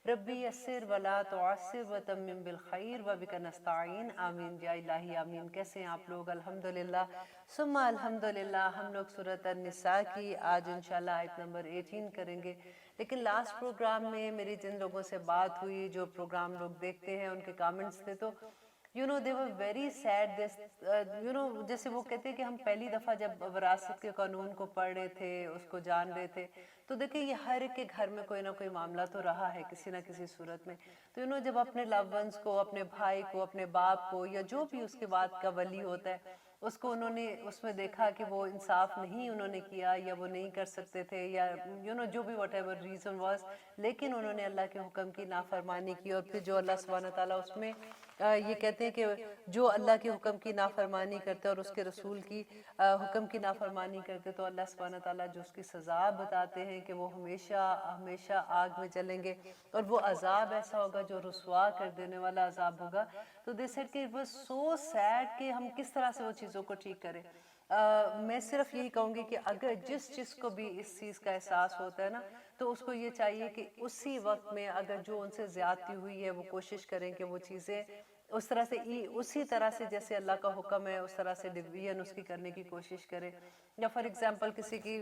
ربی یسر ولا تعسر وتمم بالخیر وبک نستعین، آمین یا الہی آمین۔ کیسے ہیں آپ لوگ؟ الحمدللہ ثم الحمدللہ۔ ہم لوگ سورۃ النساء کی آج انشاءاللہ آیت نمبر 18 کریں گے، لیکن لاسٹ پروگرام میں میری جن لوگوں سے بات ہوئی، جو پروگرام لوگ دیکھتے ہیں، ان کے کامنٹس تھے، تو they were very sad this جیسے وہ کہتے ہیں کہ ہم پہلی دفعہ جب وراثت کے قانون کو پڑھ رہے تھے، اس کو جان رہے تھے، تو دیکھیں یہ ہر ایک کے گھر میں کوئی نہ کوئی معاملہ تو رہا ہے کسی نہ کسی صورت میں۔ تو جب اپنے لو ونس کو، اپنے بھائی کو، اپنے باپ کو، یا جو بھی اس کے بعد کا ولی ہوتا ہے، اس کو انہوں نے اس میں دیکھا کہ وہ انصاف نہیں انہوں نے کیا، یا وہ نہیں کر سکتے تھے، یا جو بھی واٹ ایور ریزن واز، لیکن انہوں نے اللہ کے حکم کی نافرمانی کی، اور پھر جو اللہ سبحانہ تعالیٰ اس میں یہ کہتے ہیں کہ جو اللہ کے حکم کی نافرمانی کرتے اور اس کے رسول کی حکم کی نافرمانی کرتے، تو اللہ سبحانہ تعالیٰ جو اس کی سزا بتاتے ہیں کہ وہ ہمیشہ ہمیشہ آگ میں جلیں گے، اور وہ عذاب ایسا ہوگا جو رسوا کر دینے والا عذاب ہوگا۔ تو دے سیڈ کہ it was so sad کہ ہم کس طرح سے وہ چیزوں کو ٹھیک کریں۔ میں صرف یہی کہوں گی کہ اگر جس کو بھی اس چیز کا احساس ہوتا ہے نا، تو اس کو یہ چاہیے کہ اسی وقت میں اگر جو ان سے زیادتی ہوئی ہے، وہ کوشش کریں کہ وہ چیزیں اسی طرح سے جیسے اللہ کا حکم ہے اس طرح سے ڈویژن اس کی کرنے کی کوشش کریں۔ یا فار ایگزامپل کسی کی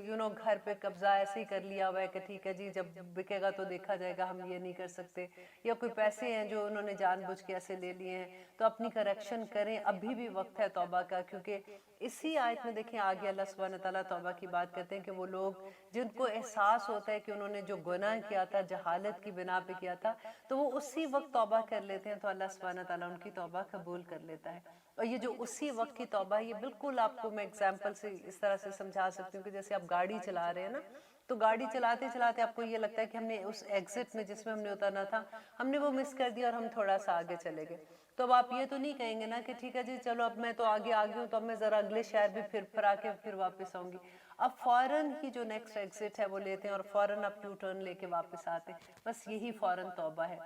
گھر پہ قبضہ ایسے ہی کر لیا ہوا ہے کہ ٹھیک ہے جی جب بکے گا تو دیکھا جائے گا، ہم یہ نہیں کر سکتے، یا کوئی پیسے ہیں جو انہوں نے جان بوجھ کے ایسے لے لیے ہیں، تو اپنی کریکشن کریں، ابھی بھی وقت ہے توبہ کا، کیونکہ اسی آیت میں دیکھیں آگے اللہ سبحانہ تعالیٰ توبہ کی بات کرتے ہیں کہ وہ لوگ جن کو احساس ہوتا ہے کہ انہوں نے جو گناہ کیا تھا جہالت کی بنا پہ کیا تھا، تو وہ اسی وقت توبہ کر لیتے ہیں، تو اللہ سبحانہ تعالیٰ ان کی توبہ قبول کر لیتا ہے۔ اور یہ جو اسی وقت کی توبہ ہے، یہ بالکل آپ کو میں اگزامپل سے اس طرح سے سمجھا سکتی ہوں کہ جیسے آپ گاڑی چلا رہے ہیں نا، تو گاڑی چلاتے چلاتے آپ کو یہ لگتا ہے کہ ہم نے اس ایگزٹ میں جس میں ہم نے اترنا تھا، ہم نے وہ مس کر دیا اور ہم تھوڑا سا آگے چلے گئے۔ تو اب آپ یہ تو نہیں کہیں گے نا کہ ٹھیک ہے جی چلو اب میں تو آگے آ گئی ہوں، تو اب میں ذرا اگلے شہر بھی پھر آ کے پھر واپس آؤں گی۔ اب فوراً ہی جو نیکسٹ ایگزٹ ہے وہ لیتے ہیں، اور فوراً آپ یو ٹرن لے کے واپس آتے ہیں۔ بس یہی فوراً توبہ ہے۔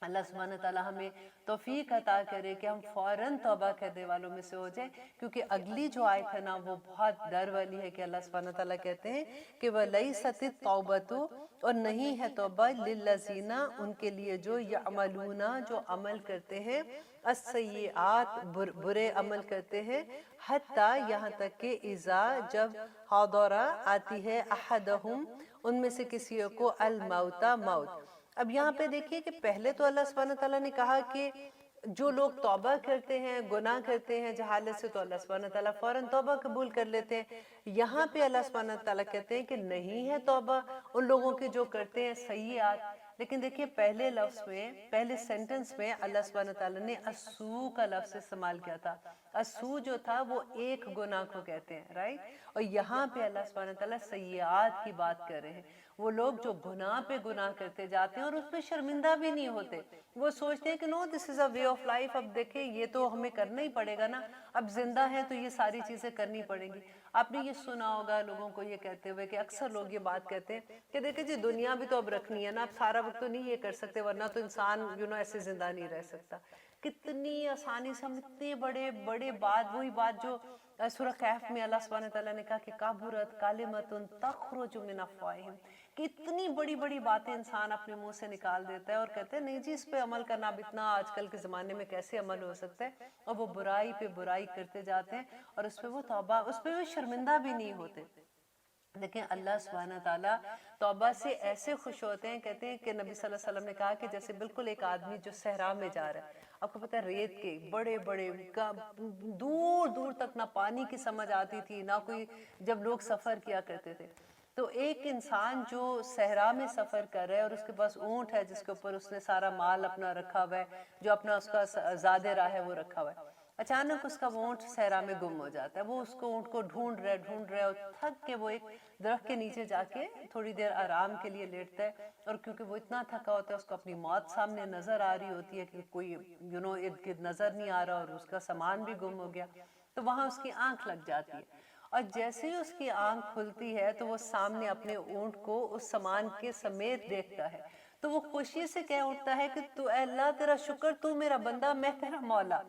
اللہ سبحانہ تعالیٰ ہمیں توفیق عطا کرے کہ ہم فوراً توبہ کرنے والوں میں سے ہو جائیں، کیونکہ اگلی جو آیت ہے نا وہ بہت ڈر والی ہے کہ اللہ سبحانہ تعالیٰ کہتے ہیں کہ وَلَيْسَتِ التَّوْبَةُ، اور نہیں ہے توبہ لِلَّذِينَ، ان کے لیے جو يَعْمَلُونَ، جو عمل کرتے ہیں، السَّيِّئَاتِ، برے عمل کرتے ہیں، حتیٰ یہاں تک کہ اذا، جب حضر آتی ہے، احدہم، ان میں سے کسی کو، الموت، موت۔ اب یہاں پہ دیکھیے کہ پہلے تو اللہ سبحانہ تعالیٰ نے کہا کہ جو لوگ توبہ کرتے ہیں، گناہ کرتے ہیں جہالت سے، تو اللہ سبحانہ تعالیٰ فوراً توبہ قبول کر لیتے ہیں۔ یہاں پہ اللہ سبحانہ تعالیٰ کہتے ہیں کہ نہیں ہے توبہ ان لوگوں کے جو کرتے ہیں سیئات۔ لیکن دیکھیے پہلے لفظ میں، پہلے سینٹنس میں اللہ سبحانہ تعالیٰ نے السوء کا لفظ استعمال کیا تھا۔ السوء جو تھا وہ ایک گناہ کو کہتے ہیں، رائٹ؟ اور یہاں پہ اللہ سبحانہ تعالیٰ سیئات کی بات کر رہے ہیں۔ وہ لوگ جو گناہ پہ گناہ کرتے جاتے ہیں اور اس پہ شرمندہ بھی نہیں ہوتے، وہ سوچتے ہیں کہ نو دس از اے وے آف لائف، اب دیکھیں یہ تو ہمیں کرنا ہی پڑے گا نا، اب زندہ ہیں تو یہ ساری چیزیں کرنی پڑیں گی۔ آپ نے یہ سنا ہوگا لوگوں کو یہ کہتے ہوئے، کہ اکثر لوگ یہ بات کہتے ہیں کہ دیکھیں جی دنیا بھی تو اب رکھنی ہے نا، اب سارا وقت تو نہیں یہ کر سکتے، ورنہ تو انسان ایسے زندہ نہیں رہ سکتا۔ کتنی آسانی سے ہم اتنے بڑے بڑے بات، وہی بات جو سورہ کہف میں اللہ سبحانہ تعالیٰ نے کہا کہ کبرت کلمۃ تخرج من افواہہم، کہ اتنی بڑی بڑی باتیں انسان اپنے منہ سے نکال دیتا ہے اور کہتے ہیں نہیں جی اس پہ عمل کرنا اب اتنا آج کل کے زمانے میں کیسے عمل ہو سکتا ہے، اور وہ برائی پہ برائی کرتے جاتے ہیں، اور اس پہ وہ توبہ، اس پہ وہ شرمندہ بھی نہیں ہوتے۔ لیکن اللہ سبحانہ تعالیٰ توبہ سے ایسے خوش ہوتے ہیں، کہتے ہیں کہ نبی صلی اللہ علیہ وسلم نے کہا کہ جیسے بالکل ایک آدمی جو صحرا میں جا رہا ہے، آپ کو پتہ ہے ریت کے بڑے بڑے دور دور تک نہ پانی کی سمجھ آتی تھی، نہ کوئی، جب لوگ سفر کیا کرتے تھے، تو ایک انسان جو صحرا میں سفر کر رہا ہے اور اس کے پاس اونٹ ہے جس کے اوپر اس نے سارا مال اپنا رکھا ہوا ہے، جو اپنا اس کا زادِ راہ ہے وہ رکھا ہوا ہے، اچانک اس کا وہ اونٹ صحرا میں گم ہو جاتا ہے، وہ اس کو اونٹ کو ڈھونڈ رہا ہے، اور تھک کے وہ ایک درخت کے نیچے جا کے تھوڑی دیر آرام کے لیے لیٹتا ہے، اور کیونکہ وہ اتنا تھکا ہوتا ہے اس کو اپنی موت سامنے نظر آ رہی ہوتی ہے کہ کوئی ارد گرد نظر نہیں آ رہا، اور اس کا سامان بھی گم ہو گیا، تو وہاں اس کی آنکھ لگ جاتی ہے، اور جیسے ہی اس کی آنکھ کھلتی ہے تو وہ سامنے اپنے اونٹ کو اس سامان کے سمیت دیکھتا ہے، تو وہ خوشی سے کہہ اٹھتا ہے کہ تو اے اللہ تیرا شکر، تو میرا بندہ، میں تیرا مولا.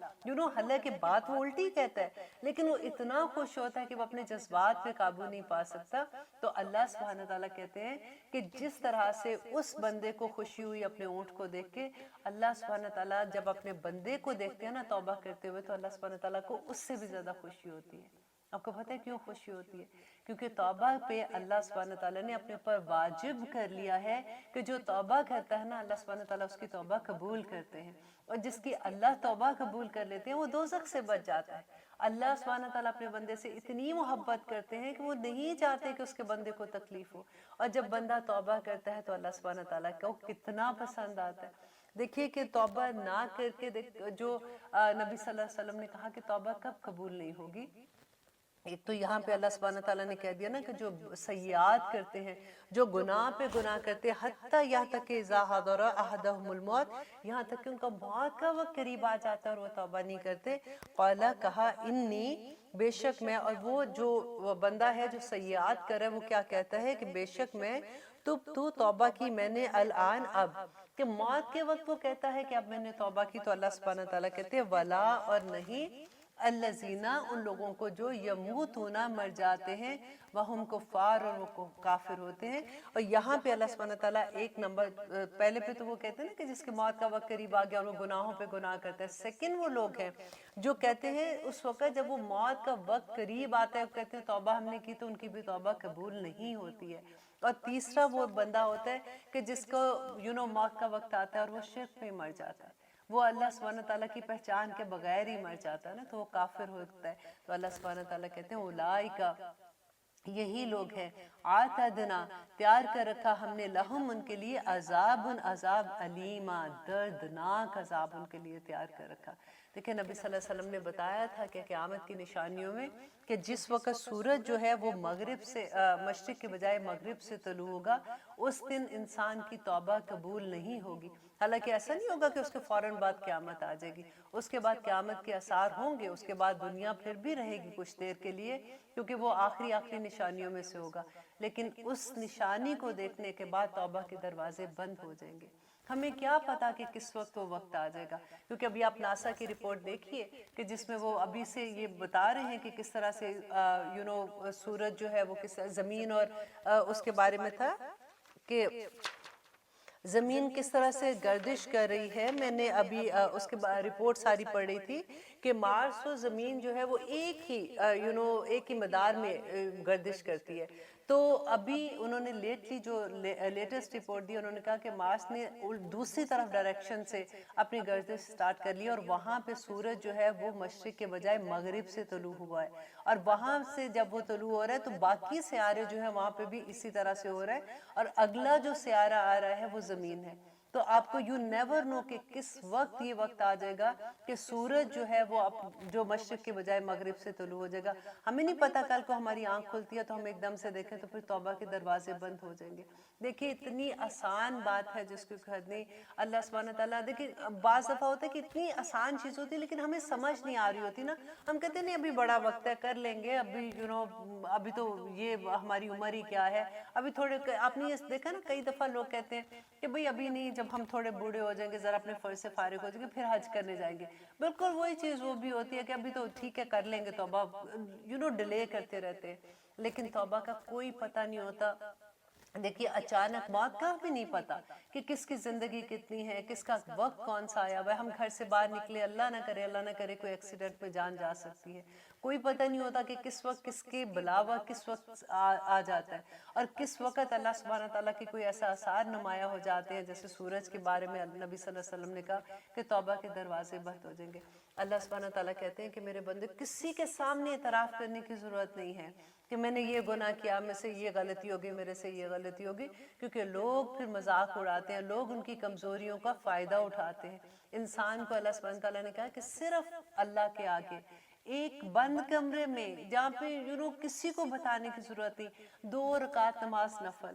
حالانکہ بات وہ الٹی کہتا ہے، لیکن وہ اتنا خوش ہوتا ہے کہ وہ اپنے جذبات پہ قابو نہیں پا سکتا. تو اللہ سبحانہ تعالیٰ کہتے ہیں کہ جس طرح سے اس بندے کو خوشی ہوئی اپنے اونٹ کو دیکھ کے، اللہ سبحانہ تعالیٰ جب اپنے بندے کو دیکھتے ہیں نا توبہ کرتے ہوئے، تو اللہ سبحانہ تعالیٰ کو اس سے بھی زیادہ خوشی ہوتی ہے. آپ کو پتہ ہے کیوں خوشی ہوتی ہے؟ کیونکہ توبہ پہ اللہ سبحانہ تعالیٰ نے اپنے اوپر واجب کر لیا ہے کہ جو توبہ کرتا ہے نا، اللہ سبحانہ تعالیٰ اس کی توبہ قبول کرتے ہیں. اور جس کی اللہ توبہ قبول کر لیتے ہیں وہ دوزخ سے بچ جاتا ہے. اللہ سبحانہ تعالیٰ اپنے بندے سے اتنی محبت کرتے ہیں کہ وہ نہیں چاہتے کہ اس کے بندے کو تکلیف ہو. اور جب بندہ توبہ کرتا ہے تو اللہ سبحانہ تعالیٰ کو کتنا پسند آتا ہے. دیکھیے کہ توبہ نہ کر کے جو نبی صلی اللہ علیہ وسلم نے کہا کہ توبہ کب قبول نہیں ہوگی. ایک تو یہاں پہ اللہ سبحانہ تعالیٰ نے کہہ دیا نا کہ جو سیئات کرتے ہیں، جو گناہ پہ گناہ کرتے ہیں، حتیٰ یہاں تک کہ اذا حضر احدہم الموت، یہاں تک کہ ان کا موت کا وقت قریب آ جاتا ہے اور وہ توبہ نہیں کرتے. قال، کہا، انی، بے شک میں. اور وہ جو بندہ ہے جو سیئات کر رہا ہے وہ کیا کہتا ہے کہ بے شک میں تو توبہ کی میں نے الان، اب. کہ موت کے وقت وہ کہتا ہے کہ اب میں نے توبہ کی. تو اللہ سبحانہ تعالیٰ کہتے ہیں ولا، اور نہیں، الذین، ان لوگوں کو جو یموتون، مر جاتے ہیں، وہم کفار، اور وہ کافر ہوتے ہیں. اور یہاں پہ اللہ سبحانہ تعالیٰ ایک نمبر پہلے پہ تو وہ کہتے ہیں نا کہ جس کے موت کا وقت قریب آ گیا اور وہ گناہوں پہ گناہ کرتا ہے. سیکنڈ وہ لوگ ہیں جو کہتے ہیں اس وقت جب وہ موت کا وقت قریب آتا ہے کہتے ہیں توبہ ہم نے کی، تو ان کی بھی توبہ قبول نہیں ہوتی ہے. اور تیسرا وہ بندہ ہوتا ہے کہ جس کو موت کا وقت آتا ہے اور وہ شرک میں مر جاتا ہے، وہ اللہ سبحانہ تعالیٰ کی پہچان کے بغیر ہی مر جاتا ہے نا، تو وہ کافر ہوتا ہے. تو اللہ سبحانہ تعالیٰ کہتے ہیں اولئک، یہی لوگ ہیں، اعتدنا، تیار کر رکھا ہم نے، لہم، ان کے لیے، عذاب، عذاب، علیما، دردناک عذاب ان کے لیے تیار کر رکھا. دیکھیں نبی صلی اللہ علیہ وسلم نے بتایا تھا کہ قیامت کی نشانیوں میں کہ جس وقت سورج جو ہے وہ مغرب سے مشرق کے بجائے مغرب سے طلوع ہوگا، اس دن انسان کی توبہ قبول نہیں ہوگی. حالانکہ ایسا نہیں ہوگا کہ اس کے فوراً بعد قیامت آ جائے گی، اس کے بعد قیامت کے آثار ہوں گے، اس کے بعد دنیا پھر بھی رہے گی کچھ دیر کے لیے، کیونکہ وہ آخری نشانیوں میں سے ہوگا. لیکن اس نشانی کو دیکھنے کے بعد توبہ کے دروازے بند ہو جائیں گے. ہمیں کیا پتا کہ کس وقت وہ وقت آ جائے گا، کیونکہ ابھی آپ ناسا کی رپورٹ دیکھیے کہ جس میں وہ ابھی سے یہ بتا رہے ہیں کہ کس طرح سے سورج جو ہے وہ کس زمین، اور اس کے بارے میں تھا کہ زمین کس طرح سے گردش کر رہی ہے. میں نے ابھی اس کے رپورٹ ساری پڑھ رہی تھی کہ مارس و زمین جو ہے وہ ایک ہی مدار میں گردش کرتی ہے. تو ابھی انہوں نے لیٹسٹ رپورٹ دی، انہوں نے کہا کہ مارس نے دوسری طرف ڈائریکشن سے اپنی گردش سٹارٹ کر لی، اور وہاں پہ سورج جو ہے وہ مشرق کے بجائے مغرب سے طلوع ہوا ہے. اور وہاں سے جب وہ طلوع ہو رہا ہے تو باقی سیارے جو ہیں وہاں پہ بھی اسی طرح سے ہو رہا ہے. اور اگلا جو سیارہ آ رہا ہے وہ زمین ہے. تو آپ کو یو نیور نو کہ کس وقت یہ وقت آ جائے گا کہ سورج جو ہے وہ جو مشرق کے بجائے مغرب سے طلوع ہو جائے گا. ہمیں نہیں پتا کل کو ہماری آنکھ کھلتی ہے تو ہم ایک دم سے دیکھیں تو پھر توبہ کے دروازے بند ہو جائیں گے. دیکھیے اتنی آسان بات ہے جس کو حد نہیں. اللہ سبحانہ تعالیٰ دیکھیے بعض دفعہ ہوتا ہے کہ اتنی آسان چیز ہوتی ہے لیکن ہمیں سمجھ نہیں آ رہی ہوتی نا. ہم کہتے ہیں نہیں ابھی بڑا وقت ہے، کر لیں گے، ابھی ابھی تو یہ ہماری عمر ہی کیا ہے، ابھی تھوڑے. آپ نے یہ دیکھا نا کئی دفعہ لوگ کہتے ہیں کہ بھئی ابھی نہیں، جب ہم تھوڑے بوڑھے ہو جائیں گے، ذرا اپنے فرض سے فارغ ہو جائیں گے، پھر حج کرنے جائیں گے. بالکل وہی چیز وہ بھی ہوتی ہے کہ ابھی تو ٹھیک ہے کر لیں گے توبہ، ڈیلے کرتے رہتے ہیں. لیکن توبہ کا کوئی پتہ نہیں ہوتا. دیکھیے اچانک موت کا بھی نہیں پتا کہ کس کی زندگی کتنی ہے، کس کا وقت کون سا آیا ہوا ہے. ہم گھر سے باہر نکلے، اللہ نہ کرے کوئی ایکسیڈنٹ میں جان جا سکتی ہے. کوئی پتہ نہیں ہوتا کہ کس وقت کس کے بلاوا کس وقت آ جاتا ہے، اور کس وقت اللہ سبحانہ تعالیٰ کی کوئی ایسا آثار نمایاں ہو جاتے ہیں. جیسے سورج کے بارے میں نبی صلی اللہ علیہ وسلم نے کہا کہ توبہ کے دروازے بند ہو جائیں گے. اللہ سبحانہ تعالیٰ کہتے ہیں کہ میرے بندے کسی کے سامنے اعتراف کرنے کی ضرورت نہیں ہے کہ میں نے یہ گناہ کیا، میں سے یہ غلطی ہوگی، میرے سے یہ غلطی ہوگی، کیونکہ لوگ پھر مذاق اڑاتے ہیں، لوگ ان کی کمزوریوں کا فائدہ اٹھاتے ہیں. انسان کو اللہ سبحانہ تعالیٰ نے کہا کہ صرف اللہ کے آگے ایک بند کمرے میں جہاں پہ کسی کو بتانے کی ضرورت نہیں، 2 رکعت نماز نفل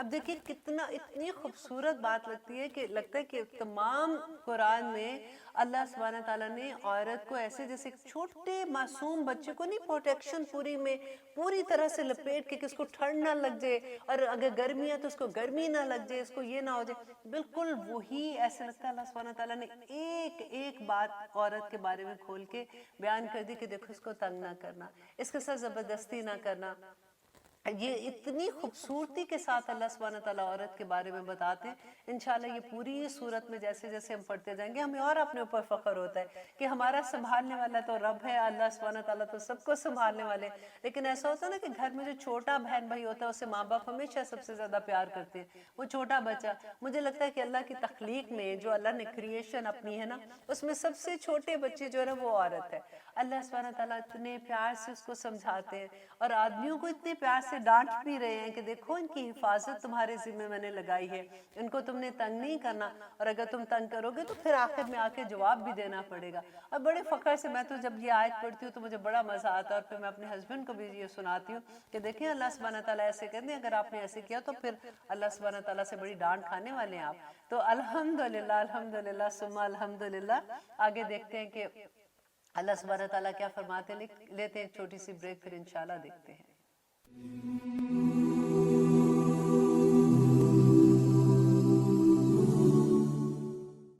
اب دیکھیے کتنا اتنی خوبصورت بات لگتا ہے کہ تمام قرآن میں اللہ سبحانہ تعالیٰ نے عورت کو ایسے جیسے ایک چھوٹے معصوم بچے کو نہیں پروٹیکشن پوری طرح سے لپیٹ کے کہ اس کو ٹھنڈ نہ لگ جائے، اور اگر گرمی ہے تو اس کو گرمی نہ لگ جائے، اس کو یہ نہ ہو جائے، بالکل وہی ایسے لگتا ہے اللہ سبحانہ تعالیٰ نے ایک ایک بات عورت کے بارے میں کھول کے بیان کر دی کہ دیکھو اس کو تنگ نہ کرنا، اس کے ساتھ زبردستی نہ کرنا۔ یہ اتنی خوبصورتی کے ساتھ اللہ سبحانہ تعالیٰ عورت کے بارے میں بتاتے ہیں۔ انشاءاللہ یہ پوری صورت میں جیسے جیسے ہم پڑھتے جائیں گے ہمیں اور اپنے اوپر فخر ہوتا ہے کہ ہمارا سنبھالنے والا تو رب ہے، اللہ سبحانہ تعالیٰ تو سب کو سنبھالنے والے، لیکن ایسا ہوتا ہے نا کہ گھر میں جو چھوٹا بہن بھائی ہوتا ہے اسے ماں باپ ہمیشہ سب سے زیادہ پیار کرتے ہیں، وہ چھوٹا بچہ۔ مجھے لگتا ہے کہ اللہ کی تخلیق میں جو اللہ نے کریشن اپنی ہے نا، اس میں سب سے چھوٹے بچے جو ہے نا وہ عورت ہے۔ اللہ سبحانہ تعالیٰ اتنے پیار سے اس کو سمجھاتے ہیں، اور آدمیوں کو اتنے پیار سے ڈانٹ بھی رہے ہیں کہ دیکھو ان کی حفاظت تمہارے ذمہ میں نے لگائی ہے، ان کو تم نے تنگ نہیں کرنا، اور اگر تم تنگ کرو گے تو پھر آخر میں آ کے جواب بھی دینا پڑے گا۔ اور بڑے فخر سے میں تو جب یہ آیت پڑھتی ہوں تو مجھے بڑا مزہ آتا ہے، اور پھر میں اپنے ہسبینڈ کو بھی یہ سناتی ہوں کہ دیکھیں اللہ سبحانہ تعالیٰ ایسے کہتے ہیں، اگر آپ نے ایسے کیا تو پھر اللہ سبحانہ تعالیٰ سے بڑی ڈانٹ کھانے والے ہیں آپ۔ تو الحمدللہ ثم الحمدللہ۔ آگے دیکھتے ہیں کہ اللہ سبحانہ تعالیٰ کیا فرماتے، لیتے ہیں ایک چھوٹی سی بریک، پھر انشاءاللہ دیکھتے ہیں۔